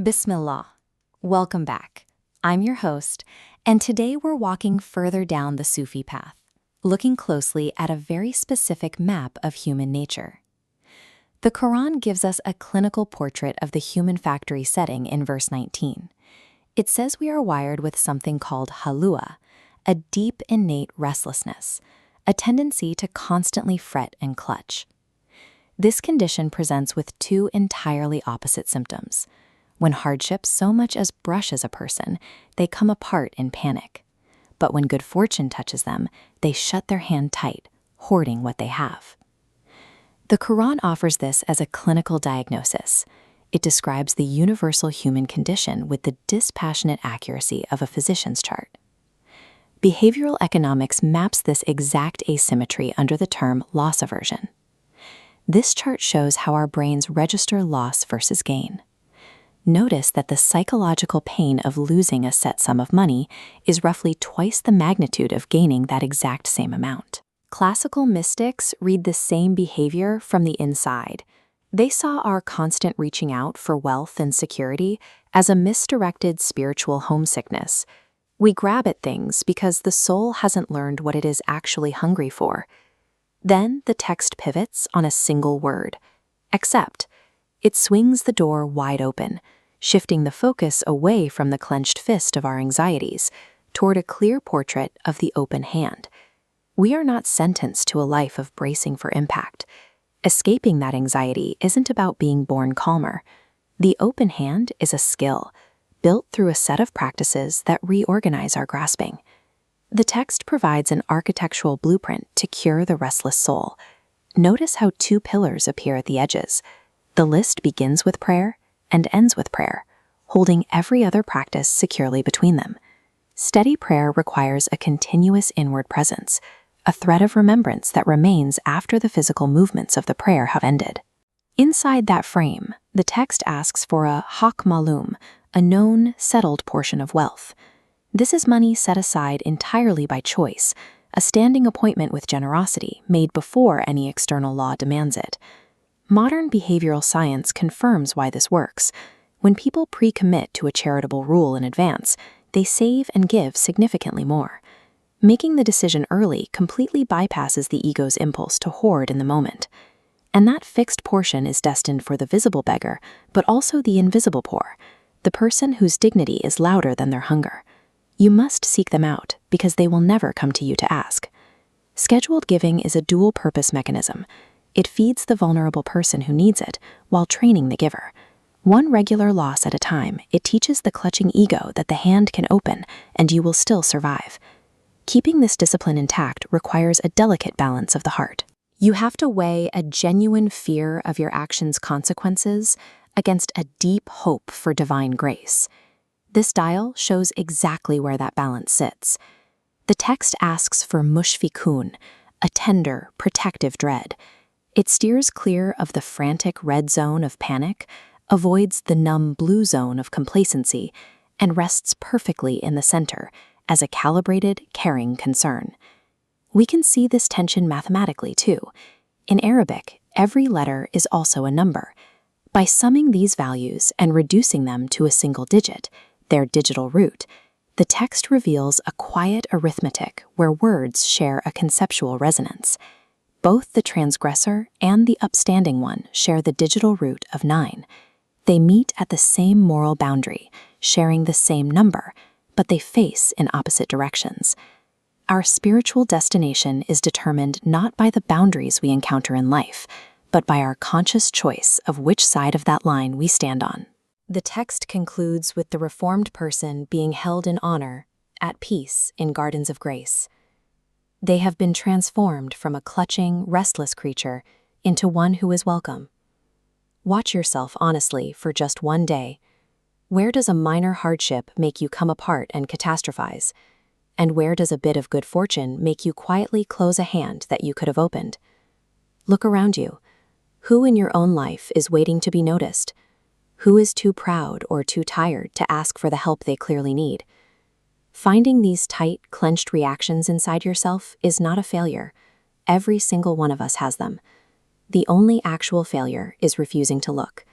Bismillah. Welcome back. I'm your host, and today we're walking further down the Sufi path, looking closely at a very specific map of human nature. The Quran gives us a clinical portrait of the human factory setting in verse 19. It says we are wired with something called halua, a deep innate restlessness, a tendency to constantly fret and clutch. This condition presents with two entirely opposite symptoms. When hardship so much as brushes a person, they come apart in panic. But when good fortune touches them, they shut their hand tight, hoarding what they have. The Quran offers this as a clinical diagnosis. It describes the universal human condition with the dispassionate accuracy of a physician's chart. Behavioral economics maps this exact asymmetry under the term loss aversion. This chart shows how our brains register loss versus gain. Notice that the psychological pain of losing a set sum of money is roughly twice the magnitude of gaining that exact same amount. Classical mystics read the same behavior from the inside. They saw our constant reaching out for wealth and security as a misdirected spiritual homesickness. We grab at things because the soul hasn't learned what it is actually hungry for. Then the text pivots on a single word, accept. It swings the door wide open, shifting the focus away from the clenched fist of our anxieties toward a clear portrait of the open hand. We are not sentenced to a life of bracing for impact. Escaping that anxiety isn't about being born calmer. The open hand is a skill, built through a set of practices that reorganize our grasping. The text provides an architectural blueprint to cure the restless soul. Notice how two pillars appear at the edges. The list begins with prayer and ends with prayer, holding every other practice securely between them. Steady prayer requires a continuous inward presence, a thread of remembrance that remains after the physical movements of the prayer have ended. Inside that frame, the text asks for a haq malum, a known, settled portion of wealth. This is money set aside entirely by choice, a standing appointment with generosity made before any external law demands it. Modern behavioral science confirms why this works. When people pre-commit to a charitable rule in advance, they save and give significantly more. Making the decision early completely bypasses the ego's impulse to hoard in the moment. And that fixed portion is destined for the visible beggar, but also the invisible poor, the person whose dignity is louder than their hunger. You must seek them out because they will never come to you to ask. Scheduled giving is a dual-purpose mechanism. It feeds the vulnerable person who needs it while training the giver. One regular loss at a time, it teaches the clutching ego that the hand can open and you will still survive. Keeping this discipline intact requires a delicate balance of the heart. You have to weigh a genuine fear of your actions' consequences against a deep hope for divine grace. This dial shows exactly where that balance sits. The text asks for mushfikun, a tender, protective dread. It steers clear of the frantic red zone of panic, avoids the numb blue zone of complacency, and rests perfectly in the center as a calibrated, caring concern. We can see this tension mathematically too. In Arabic, every letter is also a number. By summing these values and reducing them to a single digit, their digital root, the text reveals a quiet arithmetic where words share a conceptual resonance. Both the transgressor and the upstanding one share the digital root of 9. They meet at the same moral boundary, sharing the same number, but they face in opposite directions. Our spiritual destination is determined not by the boundaries we encounter in life, but by our conscious choice of which side of that line we stand on. The text concludes with the reformed person being held in honor, at peace in gardens of grace. They have been transformed from a clutching, restless creature into one who is welcome. Watch yourself honestly for just one day. Where does a minor hardship make you come apart and catastrophize? And where does a bit of good fortune make you quietly close a hand that you could have opened? Look around you. Who in your own life is waiting to be noticed? Who is too proud or too tired to ask for the help they clearly need? Finding these tight, clenched reactions inside yourself is not a failure. Every single one of us has them. The only actual failure is refusing to look.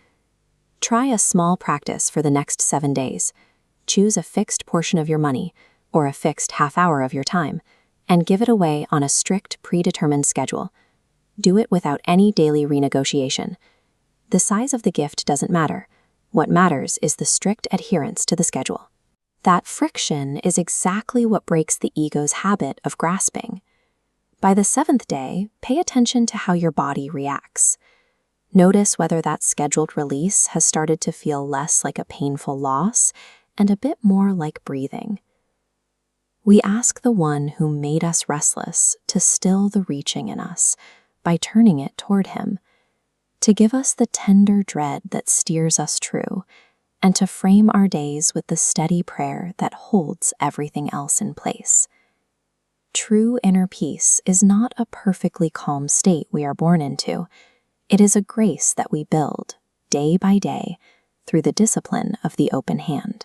Try a small practice for the next 7 days. Choose a fixed portion of your money, or a fixed half-hour of your time, and give it away on a strict, predetermined schedule. Do it without any daily renegotiation. The size of the gift doesn't matter. What matters is the strict adherence to the schedule. That friction is exactly what breaks the ego's habit of grasping. By the 7th day, pay attention to how your body reacts. Notice whether that scheduled release has started to feel less like a painful loss and a bit more like breathing. We ask the one who made us restless to still the reaching in us by turning it toward him, to give us the tender dread that steers us true, and to frame our days with the steady prayer that holds everything else in place. True inner peace is not a perfectly calm state we are born into. It is a grace that we build, day by day, through the discipline of the open hand.